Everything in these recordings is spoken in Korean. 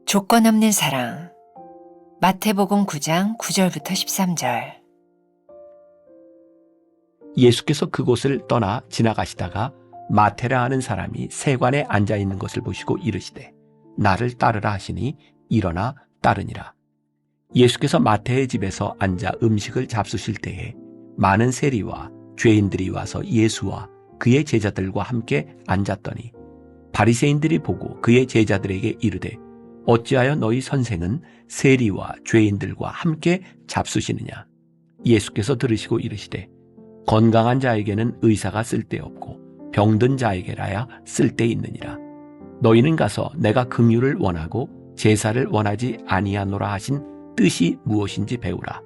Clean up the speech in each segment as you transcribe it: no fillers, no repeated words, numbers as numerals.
조건 없는 사랑. 마태복음 9장 9절부터 13절. 예수께서 그곳을 떠나 지나가시다가 마태라 하는 사람이 세관에 앉아 있는 것을 보시고 이르시되 나를 따르라 하시니 일어나 따르니라. 예수께서 마태의 집에서 앉아 음식을 잡수실 때에 많은 세리와 죄인들이 와서 예수와 그의 제자들과 함께 앉았더니 바리새인들이 보고 그의 제자들에게 이르되 어찌하여 너희 선생은 세리와 죄인들과 함께 잡수시느냐. 예수께서 들으시고 이르시되 건강한 자에게는 의사가 쓸데없고 병든 자에게라야 쓸데있느니라. 너희는 가서 내가 긍휼을 원하고 제사를 원하지 아니하노라 하신 뜻이 무엇인지 배우라.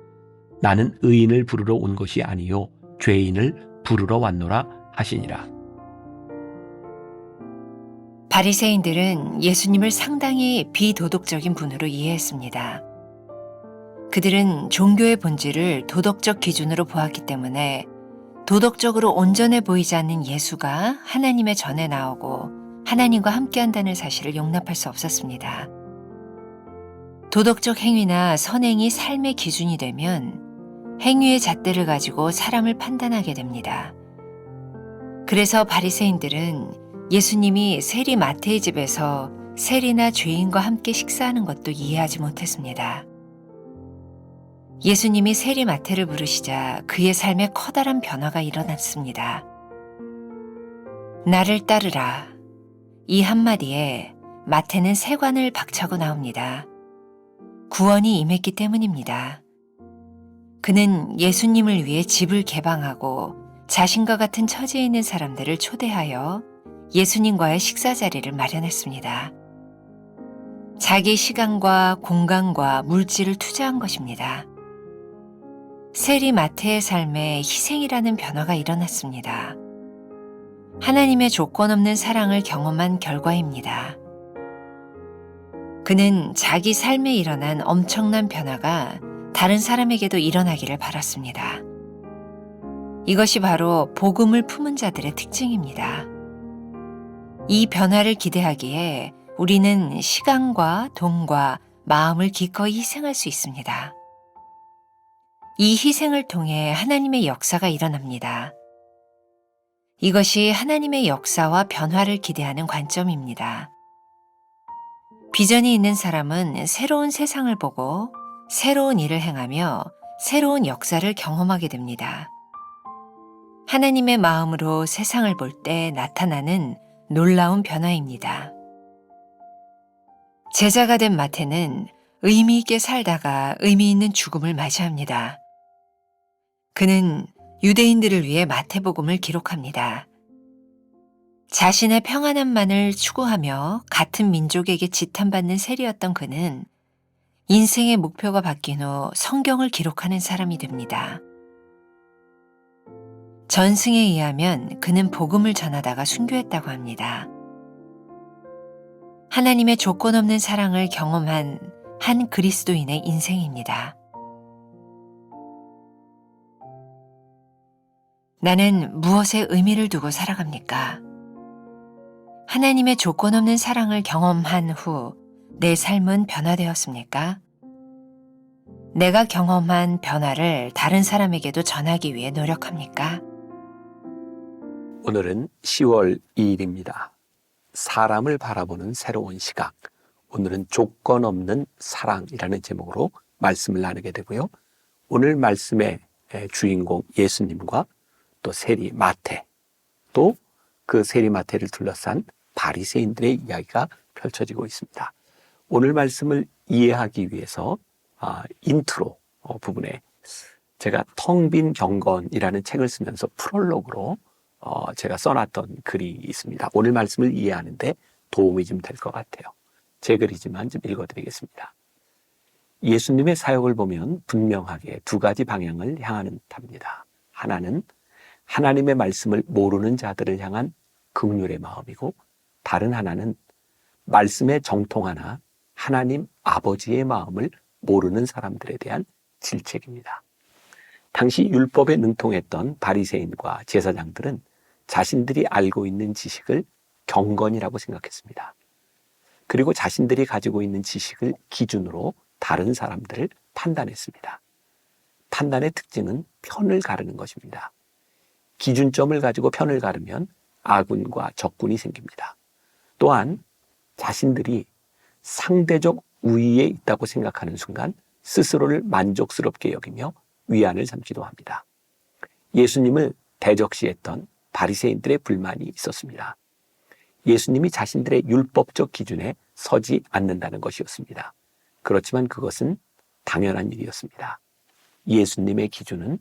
나는 의인을 부르러 온 것이 아니요 죄인을 부르러 왔노라 하시니라. 바리새인들은 예수님을 상당히 비도덕적인 분으로 이해했습니다. 그들은 종교의 본질을 도덕적 기준으로 보았기 때문에 도덕적으로 온전해 보이지 않는 예수가 하나님의 전에 나오고 하나님과 함께한다는 사실을 용납할 수 없었습니다. 도덕적 행위나 선행이 삶의 기준이 되면 행위의 잣대를 가지고 사람을 판단하게 됩니다. 그래서 바리새인들은 예수님이 세리 마태의 집에서 세리나 죄인과 함께 식사하는 것도 이해하지 못했습니다. 예수님이 세리 마태를 부르시자 그의 삶에 커다란 변화가 일어났습니다. 나를 따르라. 이 한마디에 마태는 세관을 박차고 나옵니다. 구원이 임했기 때문입니다. 그는 예수님을 위해 집을 개방하고 자신과 같은 처지에 있는 사람들을 초대하여 예수님과의 식사 자리를 마련했습니다. 자기 시간과 공간과 물질을 투자한 것입니다. 세리 마태의 삶에 희생이라는 변화가 일어났습니다. 하나님의 조건 없는 사랑을 경험한 결과입니다. 그는 자기 삶에 일어난 엄청난 변화가 다른 사람에게도 일어나기를 바랐습니다. 이것이 바로 복음을 품은 자들의 특징입니다. 이 변화를 기대하기에 우리는 시간과 돈과 마음을 기꺼이 희생할 수 있습니다. 이 희생을 통해 하나님의 역사가 일어납니다. 이것이 하나님의 역사와 변화를 기대하는 관점입니다. 비전이 있는 사람은 새로운 세상을 보고 새로운 일을 행하며 새로운 역사를 경험하게 됩니다. 하나님의 마음으로 세상을 볼 때 나타나는 놀라운 변화입니다. 제자가 된 마태는 의미 있게 살다가 의미 있는 죽음을 맞이합니다. 그는 유대인들을 위해 마태복음을 기록합니다. 자신의 평안함만을 추구하며 같은 민족에게 지탄받는 세리였던 그는 인생의 목표가 바뀐 후 성경을 기록하는 사람이 됩니다. 전승에 의하면 그는 복음을 전하다가 순교했다고 합니다. 하나님의 조건 없는 사랑을 경험한 한 그리스도인의 인생입니다. 나는 무엇에 의미를 두고 살아갑니까? 하나님의 조건 없는 사랑을 경험한 후 내 삶은 변화되었습니까? 내가 경험한 변화를 다른 사람에게도 전하기 위해 노력합니까? 오늘은 10월 2일입니다. 사람을 바라보는 새로운 시각. 오늘은 조건 없는 사랑이라는 제목으로 말씀을 나누게 되고요. 오늘 말씀의 주인공 예수님과 또 세리 마태, 또 그 세리 마태를 둘러싼 바리새인들의 이야기가 펼쳐지고 있습니다. 오늘 말씀을 이해하기 위해서 인트로 부분에 제가 텅 빈 경건이라는 책을 쓰면서 프롤로그로 제가 써놨던 글이 있습니다. 오늘 말씀을 이해하는데 도움이 좀 될 것 같아요. 제 글이지만 좀 읽어드리겠습니다. 예수님의 사역을 보면 분명하게 두 가지 방향을 향하는 듯합니다. 하나는 하나님의 말씀을 모르는 자들을 향한 긍휼의 마음이고, 다른 하나는 말씀에 정통하나 하나님 아버지의 마음을 모르는 사람들에 대한 질책입니다. 당시 율법에 능통했던 바리새인과 제사장들은 자신들이 알고 있는 지식을 경건이라고 생각했습니다. 그리고 자신들이 가지고 있는 지식을 기준으로 다른 사람들을 판단했습니다. 판단의 특징은 편을 가르는 것입니다. 기준점을 가지고 편을 가르면 아군과 적군이 생깁니다. 또한 자신들이 상대적 우위에 있다고 생각하는 순간 스스로를 만족스럽게 여기며 위안을 삼기도 합니다. 예수님을 대적시했던 바리새인들의 불만이 있었습니다. 예수님이 자신들의 율법적 기준에 서지 않는다는 것이었습니다. 그렇지만 그것은 당연한 일이었습니다. 예수님의 기준은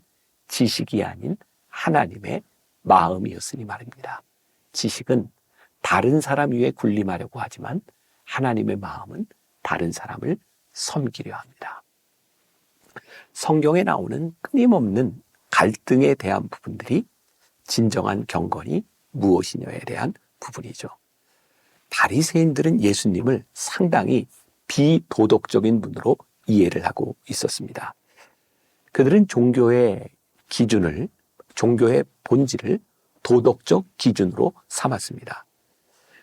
지식이 아닌 하나님의 마음이었으니 말입니다. 지식은 다른 사람 위에 군림하려고 하지만 하나님의 마음은 다른 사람을 섬기려 합니다. 성경에 나오는 끊임없는 갈등에 대한 부분들이 진정한 경건이 무엇이냐에 대한 부분이죠. 바리새인들은 예수님을 상당히 비도덕적인 분으로 이해를 하고 있었습니다. 그들은 종교의 기준을, 종교의 본질을 도덕적 기준으로 삼았습니다.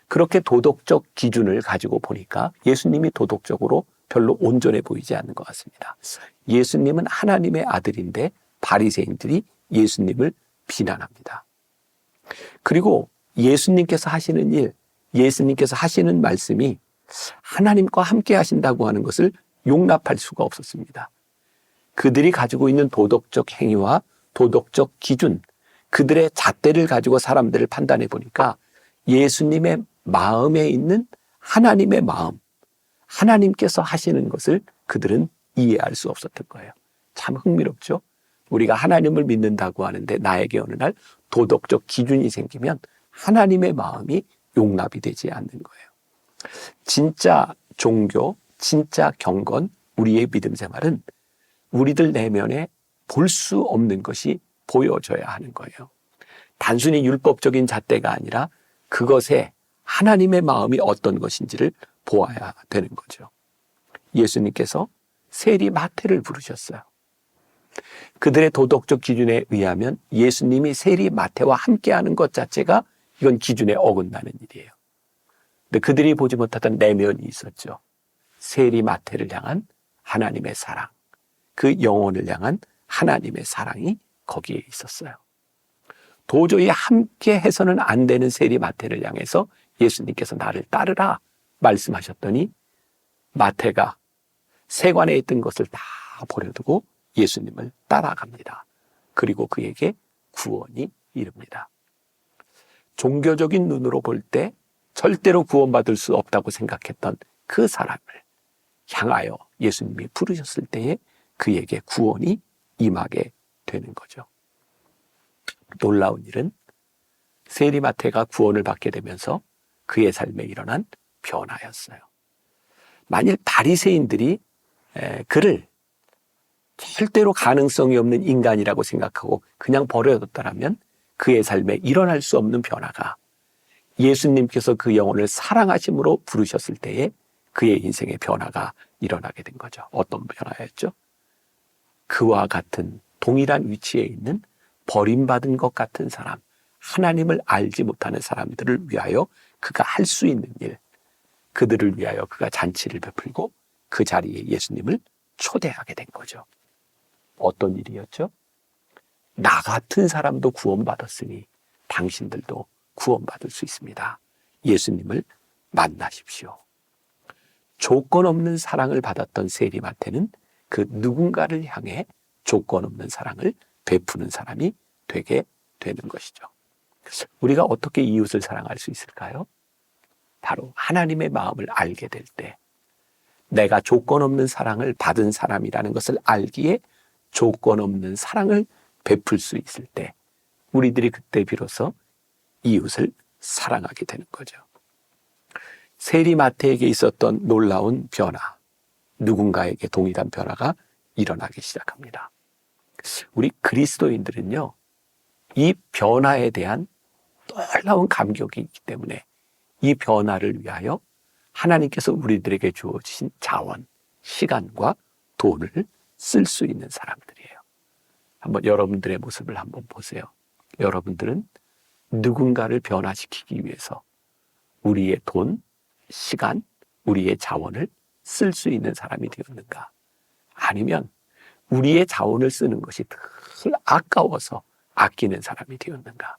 그렇게 도덕적 기준을 가지고 보니까 예수님이 도덕적으로 별로 온전해 보이지 않는 것 같습니다. 예수님은 하나님의 아들인데 바리새인들이 예수님을 비난합니다. 그리고 예수님께서 하시는 일, 예수님께서 하시는 말씀이 하나님과 함께 하신다고 하는 것을 용납할 수가 없었습니다. 그들이 가지고 있는 도덕적 행위와 도덕적 기준, 그들의 잣대를 가지고 사람들을 판단해 보니까 예수님의 마음에 있는 하나님의 마음, 하나님께서 하시는 것을 그들은 이해할 수 없었던 거예요. 참 흥미롭죠? 우리가 하나님을 믿는다고 하는데 나에게 어느 날 도덕적 기준이 생기면 하나님의 마음이 용납이 되지 않는 거예요. 진짜 종교, 진짜 경건, 우리의 믿음 생활은 우리들 내면에 볼 수 없는 것이 보여져야 하는 거예요. 단순히 율법적인 잣대가 아니라 그것에 하나님의 마음이 어떤 것인지를 보아야 되는 거죠. 예수님께서 세리 마태를 부르셨어요. 그들의 도덕적 기준에 의하면 예수님이 세리 마태와 함께하는 것 자체가 이건 기준에 어긋나는 일이에요. 근데 그들이 보지 못하던 내면이 있었죠. 세리 마태를 향한 하나님의 사랑, 그 영혼을 향한 하나님의 사랑이 거기에 있었어요. 도저히 함께 해서는 안 되는 세리 마태를 향해서 예수님께서 나를 따르라 말씀하셨더니 마태가 세관에 있던 것을 다 버려두고 예수님을 따라갑니다. 그리고 그에게 구원이 이릅니다. 종교적인 눈으로 볼 때 절대로 구원받을 수 없다고 생각했던 그 사람을 향하여 예수님이 부르셨을 때에 그에게 구원이 임하게 되는 거죠. 놀라운 일은 세리마태가 구원을 받게 되면서 그의 삶에 일어난 변화였어요. 만일 바리새인들이 그를 절대로 가능성이 없는 인간이라고 생각하고 그냥 버려뒀다면 그의 삶에 일어날 수 없는 변화가 예수님께서 그 영혼을 사랑하심으로 부르셨을 때에 그의 인생의 변화가 일어나게 된 거죠. 어떤 변화였죠? 그와 같은 동일한 위치에 있는 버림받은 것 같은 사람, 하나님을 알지 못하는 사람들을 위하여 그가 할 수 있는 일, 그들을 위하여 그가 잔치를 베풀고 그 자리에 예수님을 초대하게 된 거죠. 어떤 일이었죠? 나 같은 사람도 구원받았으니 당신들도 구원받을 수 있습니다. 예수님을 만나십시오. 조건 없는 사랑을 받았던 세리마태는 그 누군가를 향해 조건 없는 사랑을 베푸는 사람이 되게 되는 것이죠. 우리가 어떻게 이웃을 사랑할 수 있을까요? 바로 하나님의 마음을 알게 될 때, 내가 조건 없는 사랑을 받은 사람이라는 것을 알기에 조건 없는 사랑을 베풀 수 있을 때, 우리들이 그때 비로소 이웃을 사랑하게 되는 거죠. 세리마태에게 있었던 놀라운 변화, 누군가에게 동일한 변화가 일어나기 시작합니다. 우리 그리스도인들은요, 이 변화에 대한 놀라운 감격이 있기 때문에 이 변화를 위하여 하나님께서 우리들에게 주어주신 자원, 시간과 돈을 쓸 수 있는 사람들이에요. 한번 여러분들의 모습을 한번 보세요. 여러분들은 누군가를 변화시키기 위해서 우리의 돈, 시간, 우리의 자원을 쓸 수 있는 사람이 되었는가? 아니면 우리의 자원을 쓰는 것이 늘 아까워서 아끼는 사람이 되었는가?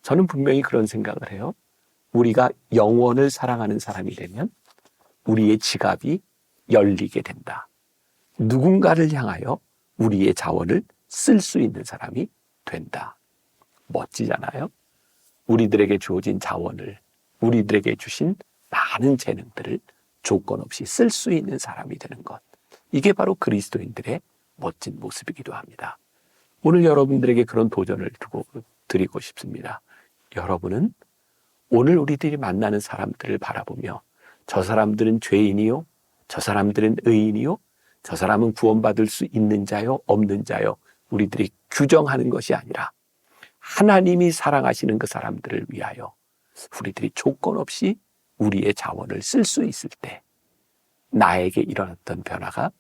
저는 분명히 그런 생각을 해요. 우리가 영원을 사랑하는 사람이 되면 우리의 지갑이 열리게 된다. 누군가를 향하여 우리의 자원을 쓸 수 있는 사람이 된다. 멋지잖아요? 우리들에게 주어진 자원을, 우리들에게 주신 많은 재능들을 조건 없이 쓸 수 있는 사람이 되는 것. 이게 바로 그리스도인들의 멋진 모습이기도 합니다. 오늘 여러분들에게 그런 도전을 드리고 싶습니다. 여러분은 오늘 우리들이 만나는 사람들을 바라보며 저 사람들은 죄인이요? 저 사람들은 의인이요? 저 사람은 구원받을 수 있는 자요? 없는 자요? 우리들이 규정하는 것이 아니라 하나님이 사랑하시는 그 사람들을 위하여 우리들이 조건 없이 우리의 자원을 쓸 수 있을 때 나에게 일어났던 변화가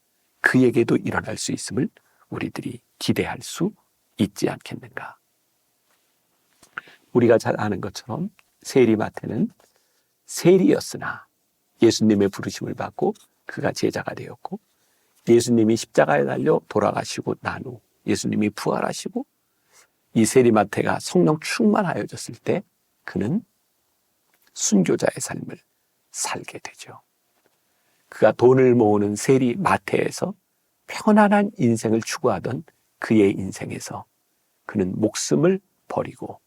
그에게도 일어날 수 있음을 우리들이 기대할 수 있지 않겠는가. 우리가 잘 아는 것처럼 세리마태는 세리였으나 예수님의 부르심을 받고 그가 제자가 되었고, 예수님이 십자가에 달려 돌아가시고 난 후 예수님이 부활하시고 이 세리마태가 성령 충만하여졌을 때 그는 순교자의 삶을 살게 되죠. 그가 돈을 모으는 세리마태에서 편안한 인생을 추구하던 그의 인생에서 그는 목숨을 버리고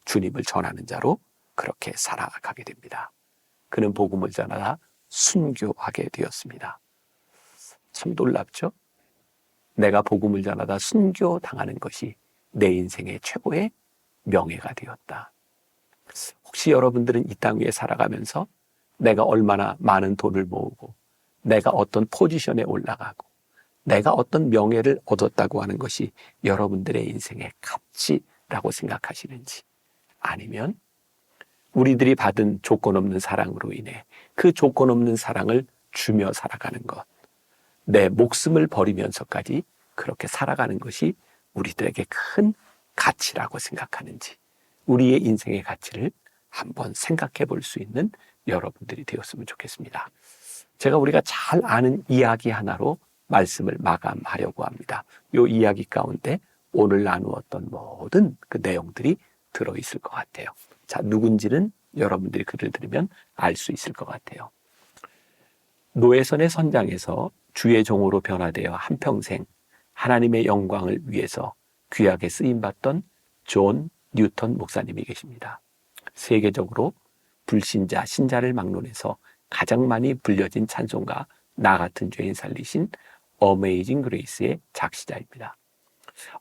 주님을 전하는 자로 그렇게 살아가게 됩니다. 그는 복음을 전하다 순교하게 되었습니다. 참 놀랍죠? 내가 복음을 전하다 순교당하는 것이 내 인생의 최고의 명예가 되었다. 혹시 여러분들은 이 땅 위에 살아가면서 내가 얼마나 많은 돈을 모으고 내가 어떤 포지션에 올라가고 내가 어떤 명예를 얻었다고 하는 것이 여러분들의 인생의 가치라고 생각하시는지, 아니면 우리들이 받은 조건 없는 사랑으로 인해 그 조건 없는 사랑을 주며 살아가는 것, 내 목숨을 버리면서까지 그렇게 살아가는 것이 우리들에게 큰 가치라고 생각하는지, 우리의 인생의 가치를 한번 생각해 볼 수 있는 여러분들이 되었으면 좋겠습니다. 제가 우리가 잘 아는 이야기 하나로 말씀을 마감하려고 합니다. 이 이야기 가운데 오늘 나누었던 모든 그 내용들이 들어있을 것 같아요. 자, 누군지는 여러분들이 글을 들으면 알 수 있을 것 같아요. 노예선의 선장에서 주의 종으로 변화되어 한평생 하나님의 영광을 위해서 귀하게 쓰임받던 존 뉴턴 목사님이 계십니다. 세계적으로 불신자, 신자를 막론해서 가장 많이 불려진 찬송가 나 같은 죄인 살리신 어메이징 그레이스의 작시자입니다.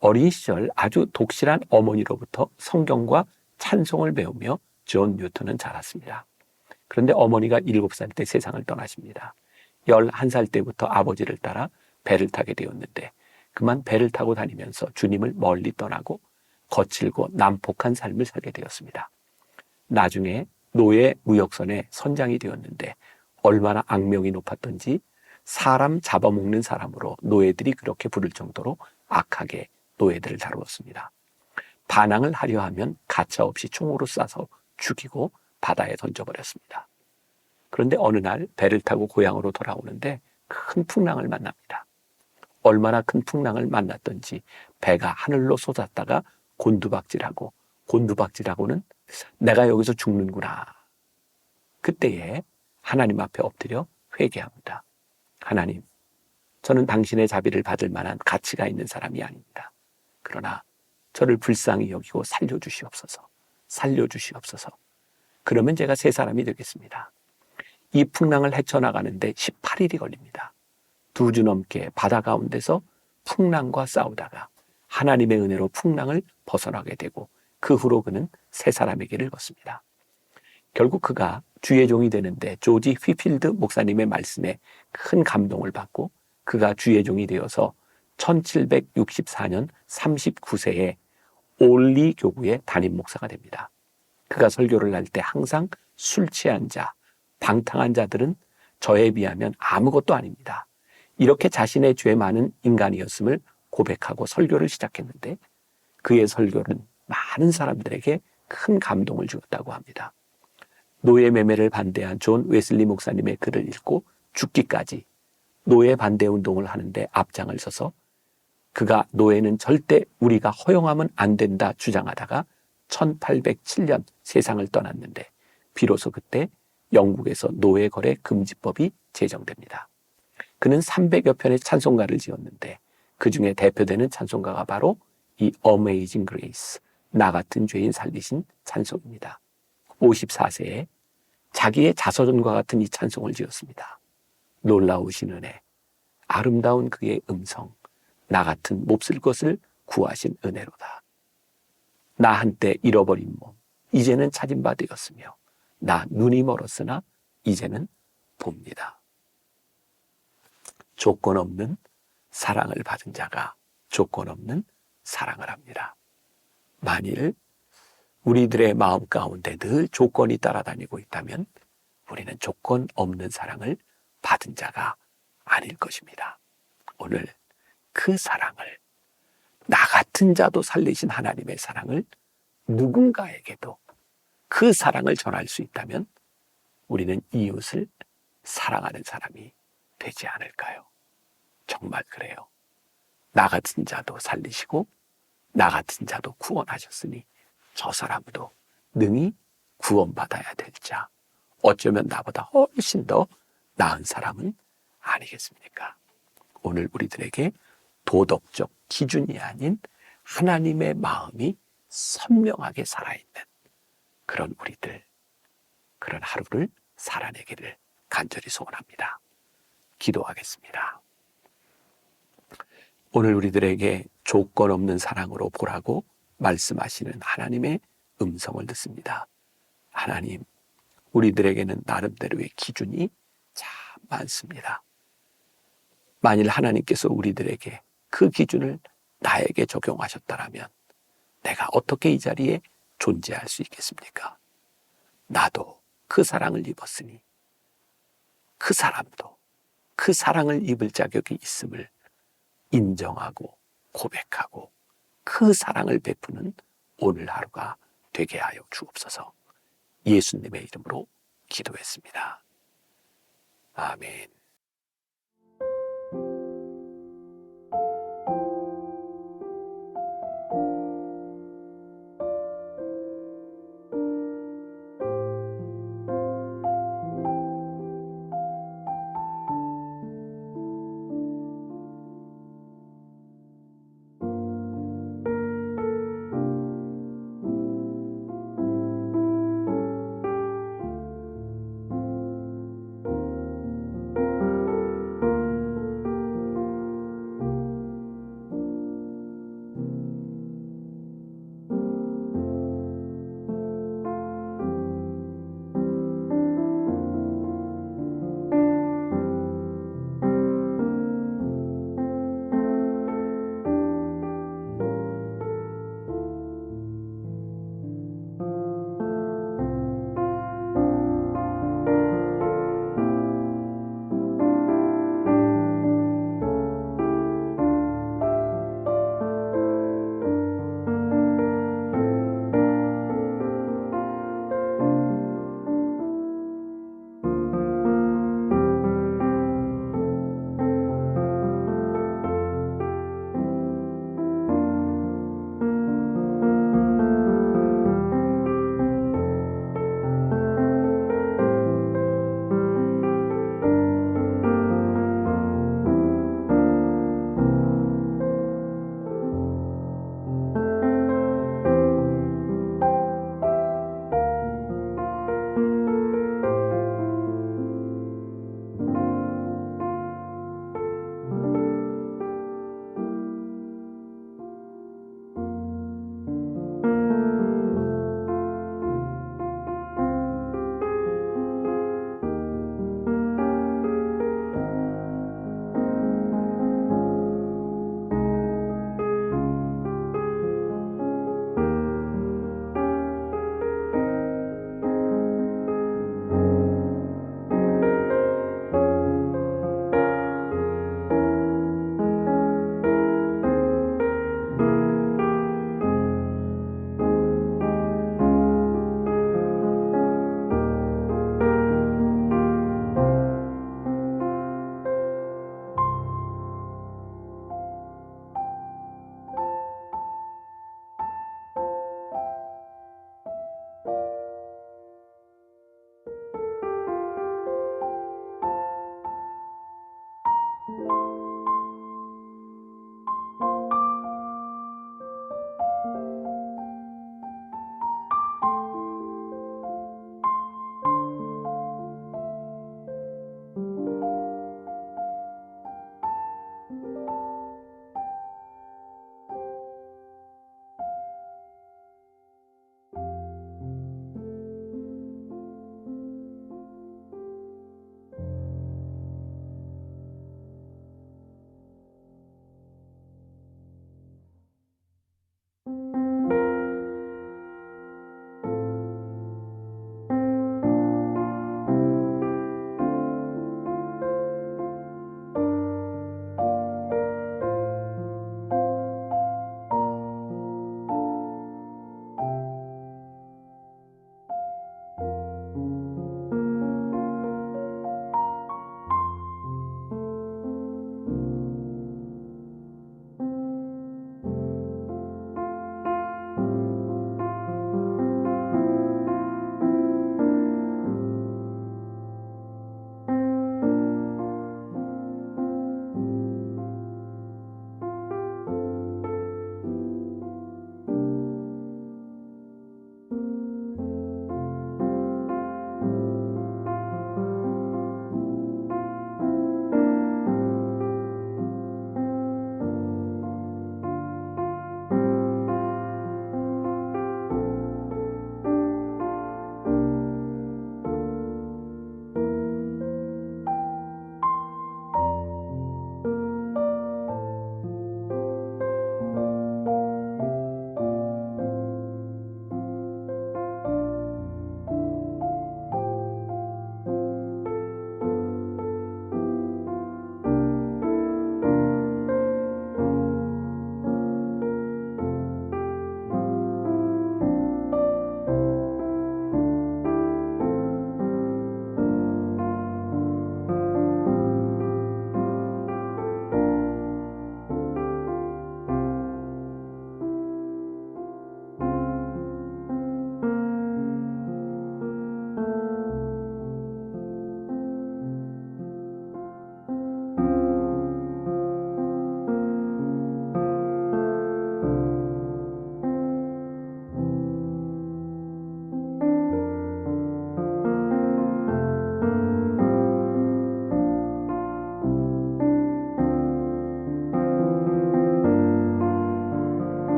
어린 시절 아주 독실한 어머니로부터 성경과 찬송을 배우며 존 뉴턴은 자랐습니다. 그런데 어머니가 7살 때 세상을 떠나십니다. 11살 때부터 아버지를 따라 배를 타게 되었는데 그만 배를 타고 다니면서 주님을 멀리 떠나고 거칠고 난폭한 삶을 살게 되었습니다. 나중에 노예 무역선의 선장이 되었는데 얼마나 악명이 높았던지 사람 잡아먹는 사람으로 노예들이 그렇게 부를 정도로 악하게 노예들을 다루었습니다. 반항을 하려 하면 가차없이 총으로 쏴서 죽이고 바다에 던져버렸습니다. 그런데 어느 날 배를 타고 고향으로 돌아오는데 큰 풍랑을 만납니다. 얼마나 큰 풍랑을 만났던지 배가 하늘로 솟았다가 곤두박질하고, 곤두박질하고는 내가 여기서 죽는구나. 그때에 하나님 앞에 엎드려 회개합니다. 하나님, 저는 당신의 자비를 받을 만한 가치가 있는 사람이 아닙니다. 그러나 저를 불쌍히 여기고 살려주시옵소서. 살려주시옵소서. 그러면 제가 새 사람이 되겠습니다. 이 풍랑을 헤쳐나가는데 18일이 걸립니다. 2주 넘게 바다 가운데서 풍랑과 싸우다가 하나님의 은혜로 풍랑을 벗어나게 되고 그 후로 그는 새 사람의 길을 걷습니다. 결국 그가 주의 종이 되는데 조지 휘필드 목사님의 말씀에 큰 감동을 받고 그가 주의 종이 되어서 1764년 39세에 올리 교구의 담임 목사가 됩니다. 그가 설교를 할 때 항상 술 취한 자, 방탕한 자들은 저에 비하면 아무것도 아닙니다. 이렇게 자신의 죄 많은 인간이었음을 고백하고 설교를 시작했는데 그의 설교는 많은 사람들에게 큰 감동을 주었다고 합니다. 노예 매매를 반대한 존 웨슬리 목사님의 글을 읽고 죽기까지 노예 반대 운동을 하는데 앞장을 서서 그가 노예는 절대 우리가 허용하면 안 된다 주장하다가 1807년 세상을 떠났는데 비로소 그때 영국에서 노예 거래 금지법이 제정됩니다. 그는 300여 편의 찬송가를 지었는데 그중에 대표되는 찬송가가 바로 이 Amazing Grace, 나 같은 죄인 살리신 찬송입니다. 54세에 자기의 자서전과 같은 이 찬송을 지었습니다. 놀라우신 은혜, 아름다운 그의 음성, 나 같은 몹쓸 것을 구하신 은혜로다. 나 한때 잃어버린 몸, 이제는 찾은 바 되었으며 나 눈이 멀었으나 이제는 봅니다. 조건 없는 사랑을 받은 자가 조건 없는 사랑을 합니다. 만일 우리들의 마음 가운데 늘 조건이 따라다니고 있다면 우리는 조건 없는 사랑을 받은 자가 아닐 것입니다. 오늘 그 사랑을, 나 같은 자도 살리신 하나님의 사랑을 누군가에게도 그 사랑을 전할 수 있다면 우리는 이웃을 사랑하는 사람이 되지 않을까요? 정말 그래요. 나 같은 자도 살리시고 나 같은 자도 구원하셨으니 저 사람도 능히 구원받아야 될 자, 어쩌면 나보다 훨씬 더 나은 사람은 아니겠습니까? 오늘 우리들에게 도덕적 기준이 아닌 하나님의 마음이 선명하게 살아있는 그런 우리들, 그런 하루를 살아내기를 간절히 소원합니다. 기도하겠습니다. 오늘 우리들에게 조건 없는 사랑으로 보라고 말씀하시는 하나님의 음성을 듣습니다. 하나님, 우리들에게는 나름대로의 기준이 참 많습니다. 만일 하나님께서 우리들에게 그 기준을 나에게 적용하셨다면 내가 어떻게 이 자리에 존재할 수 있겠습니까? 나도 그 사랑을 입었으니 그 사람도 그 사랑을 입을 자격이 있음을 인정하고 고백하고 그 사랑을 베푸는 오늘 하루가 되게 하여 주옵소서. 예수님의 이름으로 기도했습니다. 아멘.